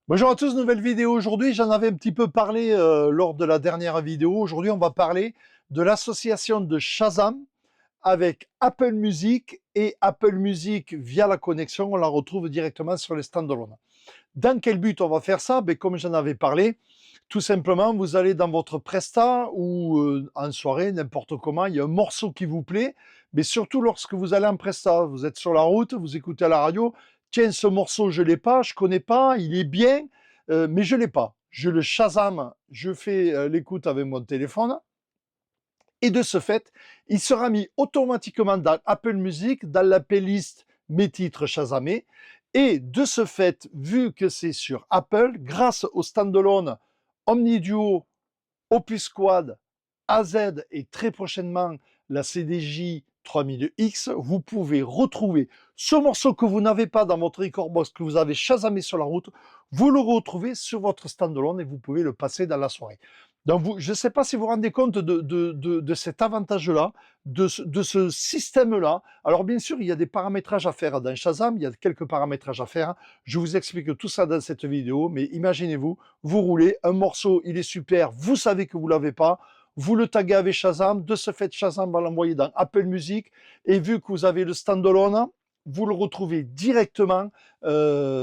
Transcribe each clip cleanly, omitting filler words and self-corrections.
Bonjour à tous, nouvelle vidéo aujourd'hui. J'en avais un petit peu parlé lors de la dernière vidéo. Aujourd'hui, on va parler de l'association de Shazam avec Apple Music et Apple Music via la connexion. On la retrouve directement sur les standalone. Dans quel but on va faire ça? Comme j'en avais parlé, tout simplement, vous allez dans votre Presta ou en soirée, n'importe comment, il y a un morceau qui vous plaît, mais surtout lorsque vous allez en Presta, vous êtes sur la route, vous écoutez à la radio, tiens, ce morceau, je ne l'ai pas, je ne connais pas, il est bien, mais je ne l'ai pas. Je le Shazam, je fais l'écoute avec mon téléphone, et de ce fait, il sera mis automatiquement dans Apple Music, dans la playlist Mes titres Shazamés. Et de ce fait, vu que c'est sur Apple, grâce au standalone OmniDuo, Opus Quad, AZ et très prochainement la CDJ 3000X, vous pouvez retrouver ce morceau que vous n'avez pas dans votre Recordbox, que vous avez Shazamé sur la route, vous le retrouvez sur votre standalone et vous pouvez le passer dans la soirée. Donc je ne sais pas si vous vous rendez compte de cet avantage-là, de ce système-là. Alors bien sûr, il y a des paramétrages à faire dans Shazam, il y a quelques paramétrages à faire. Je vous explique tout ça dans cette vidéo, mais imaginez-vous, vous roulez, un morceau, il est super, vous savez que vous ne l'avez pas, vous le taguez avec Shazam, de ce fait Shazam va l'envoyer dans Apple Music, et vu que vous avez le standalone, vous le retrouvez directement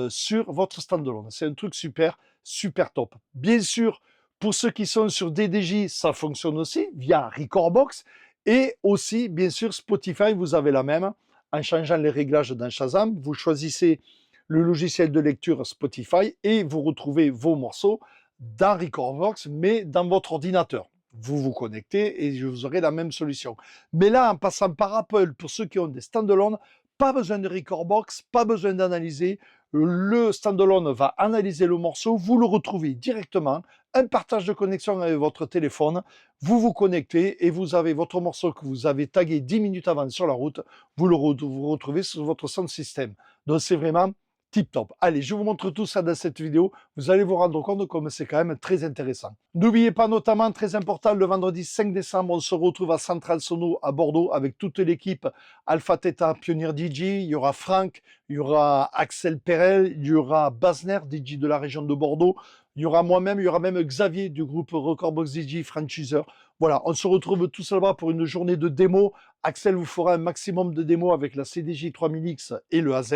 sur votre standalone. C'est un truc super, super top. Bien sûr, pour ceux qui sont sur DDJ, ça fonctionne aussi via Recordbox, et aussi, bien sûr, Spotify, vous avez la même. En changeant les réglages dans Shazam, vous choisissez le logiciel de lecture Spotify et vous retrouvez vos morceaux dans Recordbox, mais dans votre ordinateur. Vous vous connectez et vous aurez la même solution. Mais là, en passant par Apple, pour ceux qui ont des standalone, pas besoin de Recordbox, pas besoin d'analyser. Le standalone va analyser le morceau, vous le retrouvez directement, un partage de connexion avec votre téléphone, vous vous connectez et vous avez votre morceau que vous avez tagué 10 minutes avant sur la route, vous le retrouvez sur votre sound system. Donc c'est vraiment tip top. Allez, je vous montre tout ça dans cette vidéo. Vous allez vous rendre compte comme c'est quand même très intéressant. N'oubliez pas notamment, très important, le vendredi 5 décembre, on se retrouve à Central Sono à Bordeaux avec toute l'équipe Alpha Theta Pioneer DJ. Il y aura Franck, il y aura Axel Perel, il y aura Basner, DJ de la région de Bordeaux. Il y aura moi-même, il y aura même Xavier du groupe Recordbox DJ Franchiseur. Voilà, on se retrouve tous là-bas pour une journée de démo. Axel vous fera un maximum de démos avec la CDJ 3000X et le AZ.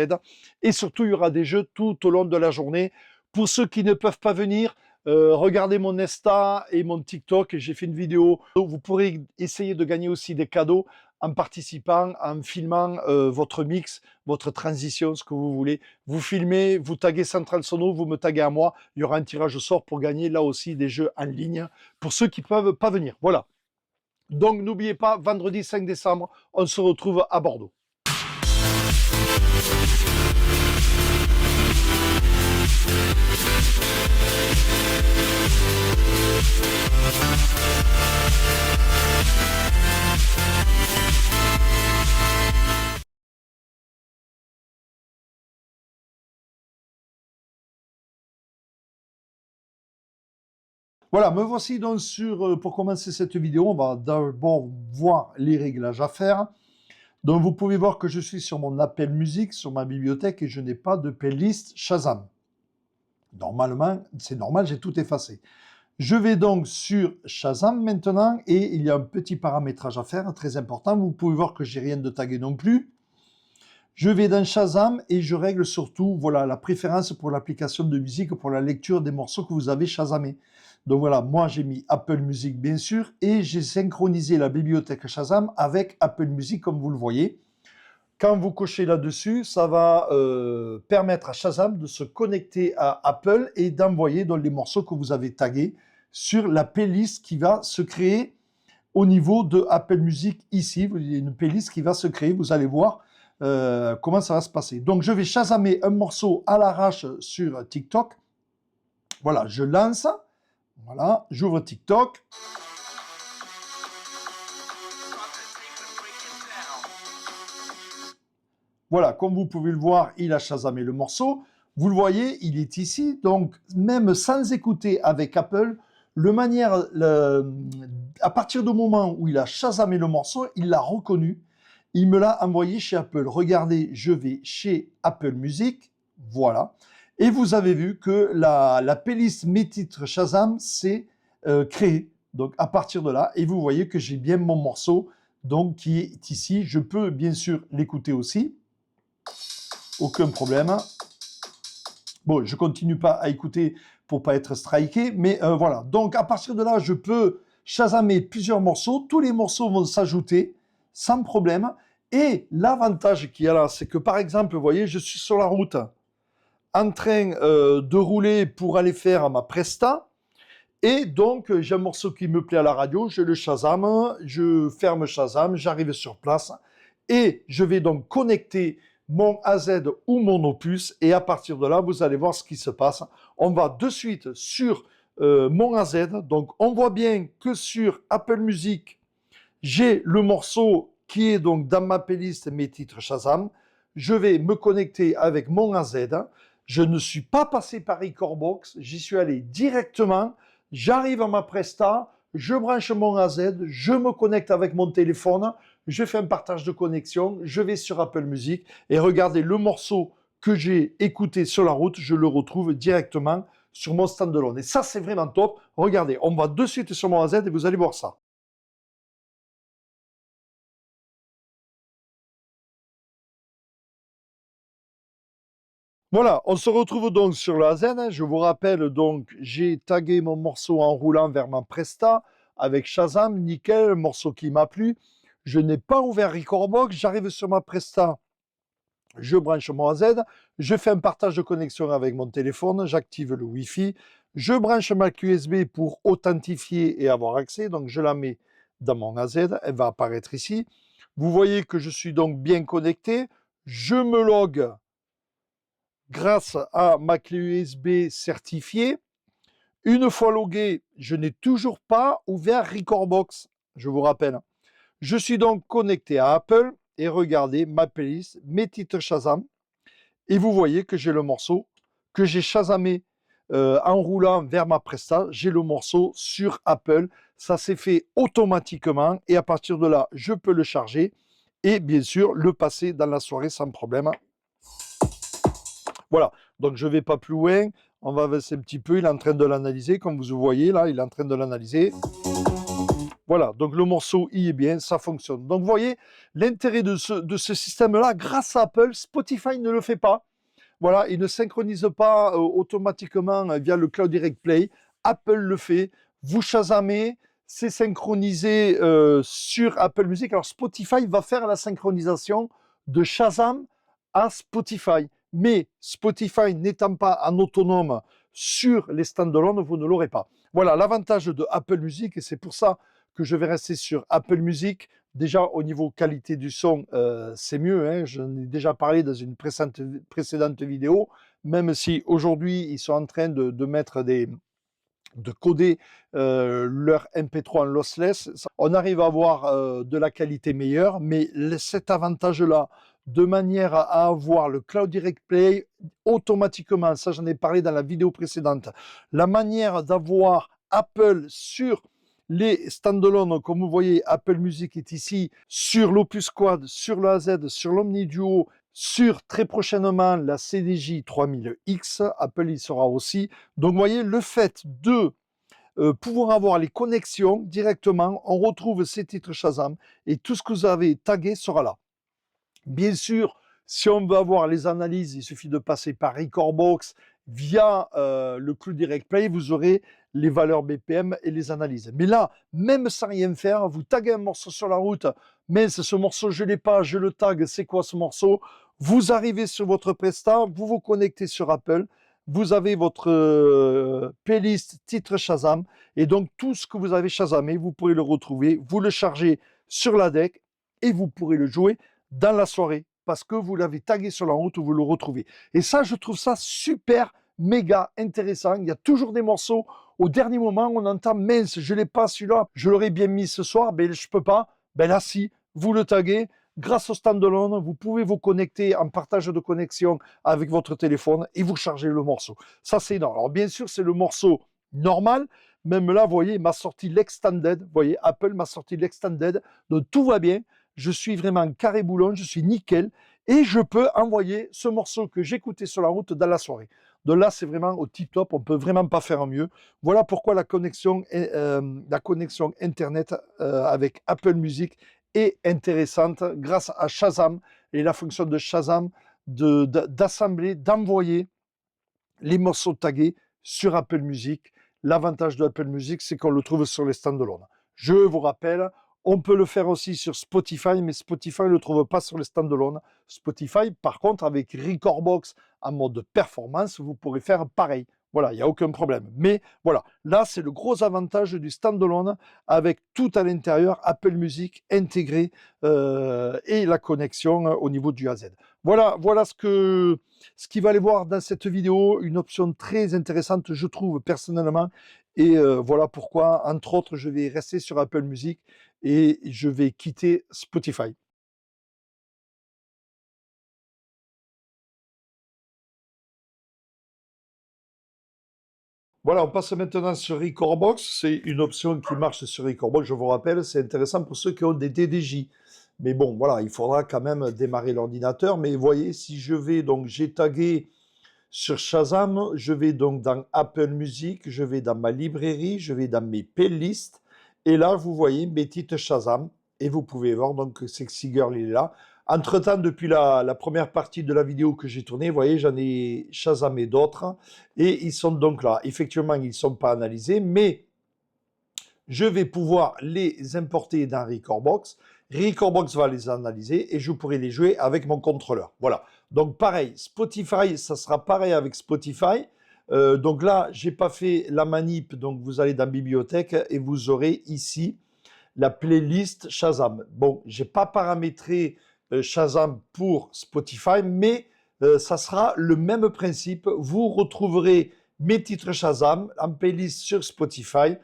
Et surtout, il y aura des jeux tout au long de la journée. Pour ceux qui ne peuvent pas venir, regardez mon Insta et mon TikTok. J'ai fait une vidéo. Vous pourrez essayer de gagner aussi des cadeaux en participant, en filmant votre mix, votre transition, ce que vous voulez. Vous filmez, vous taguez Central Sono, vous me taguez à moi. Il y aura un tirage au sort pour gagner là aussi des jeux en ligne pour ceux qui ne peuvent pas venir. Voilà. Donc n'oubliez pas, vendredi 5 décembre, on se retrouve à Bordeaux. Voilà, me voici donc pour commencer cette vidéo, on va d'abord voir les réglages à faire. Donc vous pouvez voir que je suis sur mon Apple Music, sur ma bibliothèque, et je n'ai pas de playlist Shazam. Normalement, c'est normal, j'ai tout effacé. Je vais donc sur Shazam maintenant, et il y a un petit paramétrage à faire, très important. Vous pouvez voir que j'ai rien de tagué non plus. Je vais dans Shazam et je règle surtout voilà, la préférence pour l'application de musique pour la lecture des morceaux que vous avez Shazamés. Donc voilà, moi j'ai mis Apple Music bien sûr et j'ai synchronisé la bibliothèque Shazam avec Apple Music comme vous le voyez. Quand vous cochez là-dessus, ça va permettre à Shazam de se connecter à Apple et d'envoyer donc les morceaux que vous avez tagués sur la playlist qui va se créer au niveau de Apple Music ici. Il y a une playlist qui va se créer, vous allez voir comment ça va se passer. Donc je vais chasamer un morceau à l'arrache sur TikTok. Voilà, je lance. Voilà, j'ouvre TikTok. Voilà, comme vous pouvez le voir, il a chasamé le morceau. Vous le voyez, il est ici. Donc même sans écouter avec Apple, à partir du moment où il a chasamé le morceau, il l'a reconnu. Il me l'a envoyé chez Apple. Regardez, je vais chez Apple Music. Voilà. Et vous avez vu que la playlist Mes titres Shazam s'est créée. Donc à partir de là, et vous voyez que j'ai bien mon morceau donc qui est ici. Je peux bien sûr l'écouter aussi. Aucun problème. Bon, je continue pas à écouter pour pas être striké, mais voilà. Donc à partir de là, je peux chasamer plusieurs morceaux. Tous les morceaux vont s'ajouter sans problème. Et l'avantage qu'il y a là, c'est que par exemple, vous voyez, je suis sur la route en train de rouler pour aller faire ma presta. Et donc, j'ai un morceau qui me plaît à la radio, je le Shazam, je ferme Shazam, j'arrive sur place et je vais donc connecter mon AZ ou mon Opus et à partir de là, vous allez voir ce qui se passe. On va de suite sur mon AZ, donc on voit bien que sur Apple Music, j'ai le morceau qui est donc dans ma playlist Mes titres Shazam. Je vais me connecter avec mon AZ. Je ne suis pas passé par Recordbox, j'y suis allé directement. J'arrive à ma presta, je branche mon AZ, je me connecte avec mon téléphone, je fais un partage de connexion, je vais sur Apple Music et regardez le morceau que j'ai écouté sur la route, je le retrouve directement sur mon standalone. Et ça, c'est vraiment top. Regardez, on va de suite sur mon AZ et vous allez voir ça. Voilà, on se retrouve donc sur la Zen. Je vous rappelle donc, j'ai tagué mon morceau en roulant vers ma Presta avec Shazam, nickel, morceau qui m'a plu. Je n'ai pas ouvert Recordbox, j'arrive sur ma Presta, je branche mon AZ, je fais un partage de connexion avec mon téléphone, j'active le Wi-Fi, je branche ma clé USB pour authentifier et avoir accès, donc je la mets dans mon AZ, elle va apparaître ici. Vous voyez que je suis donc bien connecté, je me log grâce à ma clé USB certifiée. Une fois logué, je n'ai toujours pas ouvert Recordbox, je vous rappelle. Je suis donc connecté à Apple et regardez ma playlist, mes titres Shazam. Et vous voyez que j'ai le morceau que j'ai Shazamé en roulant vers ma Presta. J'ai le morceau sur Apple. Ça s'est fait automatiquement et à partir de là, je peux le charger et bien sûr le passer dans la soirée sans problème. Voilà, donc je ne vais pas plus loin, on va avancer un petit peu, il est en train de l'analyser, comme vous voyez là, il est en train de l'analyser. Voilà, donc le morceau y est bien, ça fonctionne. Donc vous voyez, l'intérêt de ce système-là, grâce à Apple, Spotify ne le fait pas. Voilà, il ne synchronise pas automatiquement via le Cloud Direct Play. Apple le fait, vous chasamez, c'est synchronisé sur Apple Music. Alors Spotify va faire la synchronisation de Shazam à Spotify. Mais Spotify n'étant pas en autonome sur les standalone, vous ne l'aurez pas. Voilà l'avantage de Apple Music et c'est pour ça que je vais rester sur Apple Music. Déjà au niveau qualité du son, c'est mieux. Hein. J'en ai déjà parlé dans une précédente vidéo. Même si aujourd'hui ils sont en train de mettre de coder leur MP3 en lossless, on arrive à avoir de la qualité meilleure, mais cet avantage-là, de manière à avoir le Cloud Direct Play automatiquement, ça j'en ai parlé dans la vidéo précédente, la manière d'avoir Apple sur les standalone, comme vous voyez, Apple Music est ici, sur l'Opus Quad, sur le AZ, sur l'Omni Duo, sur très prochainement la CDJ 3000X, Apple y sera aussi. Donc vous voyez, le fait de pouvoir avoir les connexions directement, on retrouve ces titres Shazam et tout ce que vous avez tagué sera là. Bien sûr, si on veut avoir les analyses, il suffit de passer par Recordbox via le Cloud Direct Play, vous aurez les valeurs BPM et les analyses. Mais là, même sans rien faire, vous taguez un morceau sur la route, mais ce morceau je ne l'ai pas, je le tag, c'est quoi ce morceau? Vous arrivez sur votre Presta, vous vous connectez sur Apple, vous avez votre playlist titre Shazam, et donc tout ce que vous avez Shazamé, vous pourrez le retrouver, vous le chargez sur la deck, et vous pourrez le jouer dans la soirée, parce que vous l'avez tagué sur la route où vous le retrouvez. Et ça, je trouve ça super, méga intéressant. Il y a toujours des morceaux, au dernier moment, on entend, mince, je ne l'ai pas celui-là, je l'aurais bien mis ce soir, mais je ne peux pas. Ben là, si, vous le taguez, grâce au standalone, vous pouvez vous connecter en partage de connexion avec votre téléphone et vous chargez le morceau. Ça, c'est énorme. Alors, bien sûr, c'est le morceau normal. Même là, vous voyez, il m'a sorti l'extended. Vous voyez, Apple m'a sorti l'extended. Donc, tout va bien. Je suis vraiment carré boulon, je suis nickel. Et je peux envoyer ce morceau que j'écoutais sur la route dans la soirée. Donc là, c'est vraiment au tip top, on peut vraiment pas faire mieux. Voilà pourquoi la connexion Internet avec Apple Music est intéressante grâce à Shazam et la fonction de Shazam d'assembler, d'envoyer les morceaux tagués sur Apple Music. L'avantage de Apple Music, c'est qu'on le trouve sur les standalone. Je vous rappelle, on peut le faire aussi sur Spotify, mais Spotify ne le trouve pas sur les standalone. Spotify, par contre, avec Recordbox en mode performance, vous pourrez faire pareil. Voilà, il n'y a aucun problème. Mais voilà, là, c'est le gros avantage du standalone avec tout à l'intérieur, Apple Music intégré et la connexion au niveau du A à Z. Voilà ce qu'il va aller voir dans cette vidéo, une option très intéressante, je trouve, personnellement. Et voilà pourquoi, entre autres, je vais rester sur Apple Music et je vais quitter Spotify. Voilà, on passe maintenant sur Recordbox. C'est une option qui marche sur Recordbox. Je vous rappelle, c'est intéressant pour ceux qui ont des DDJ. Mais bon, voilà, il faudra quand même démarrer l'ordinateur. Mais vous voyez, si je vais, donc j'ai tagué sur Shazam, je vais donc dans Apple Music, je vais dans ma librairie, je vais dans mes playlists. Et là, vous voyez mes titres Shazam. Et vous pouvez voir donc que Sexy Girl, il est là. Entre-temps, depuis la première partie de la vidéo que j'ai tournée, vous voyez, j'en ai Shazamé d'autres. Et ils sont donc là. Effectivement, ils ne sont pas analysés, mais je vais pouvoir les importer dans Recordbox. Recordbox va les analyser et je pourrai les jouer avec mon contrôleur. Voilà. Donc pareil, Spotify, ça sera pareil avec Spotify. Donc là, j'ai pas fait la manip, donc vous allez dans Bibliothèque et vous aurez ici la playlist Shazam. Bon, j'ai pas paramétré Shazam pour Spotify, mais ça sera le même principe. Vous retrouverez mes titres Shazam en playlist sur Spotify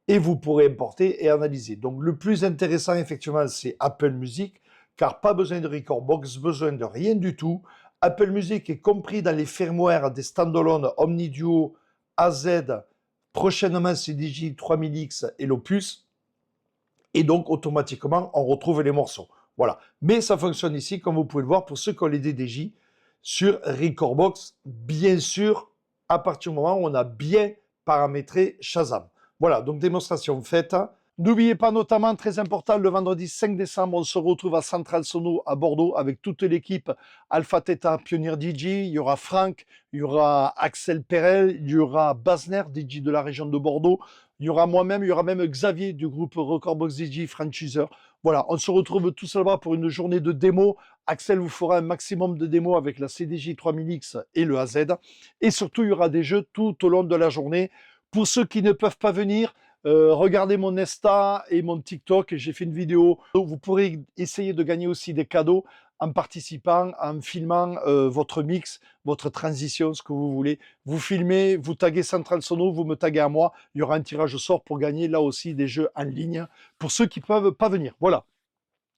et vous pourrez importer et analyser. Donc le plus intéressant, effectivement, c'est Apple Music, car pas besoin de Recordbox, besoin de rien du tout. Apple Music est compris dans les firmware des standalone OmniDuo, AZ, prochainement CDJ 3000X et l'Opus. Et donc, automatiquement, on retrouve les morceaux. Voilà. Mais ça fonctionne ici, comme vous pouvez le voir, pour ceux qui ont les DDJ sur Recordbox, bien sûr, à partir du moment où on a bien paramétré Shazam. Voilà, donc démonstration faite. N'oubliez pas notamment, très important, le vendredi 5 décembre, on se retrouve à Central Sono à Bordeaux avec toute l'équipe Alpha Theta Pioneer DJ. Il y aura Franck, il y aura Axel Perel, il y aura Basner, DJ de la région de Bordeaux. Il y aura moi-même, il y aura même Xavier du groupe Recordbox DJ Franchiseur. Voilà, on se retrouve tous là-bas pour une journée de démo. Axel vous fera un maximum de démos avec la CDJ 3000X et le AZ. Et surtout, il y aura des jeux tout au long de la journée. Pour ceux qui ne peuvent pas venir, regardez mon Insta et mon TikTok. J'ai fait une vidéo. Vous pourrez essayer de gagner aussi des cadeaux en participant, en filmant votre mix, votre transition, ce que vous voulez. Vous filmez, vous taguez Central Sono, vous me taguez à moi. Il y aura un tirage au sort pour gagner là aussi des jeux en ligne pour ceux qui ne peuvent pas venir. Voilà.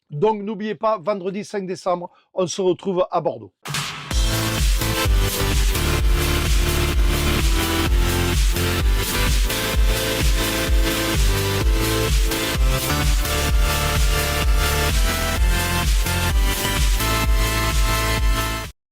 Donc n'oubliez pas, vendredi 5 décembre, on se retrouve à Bordeaux.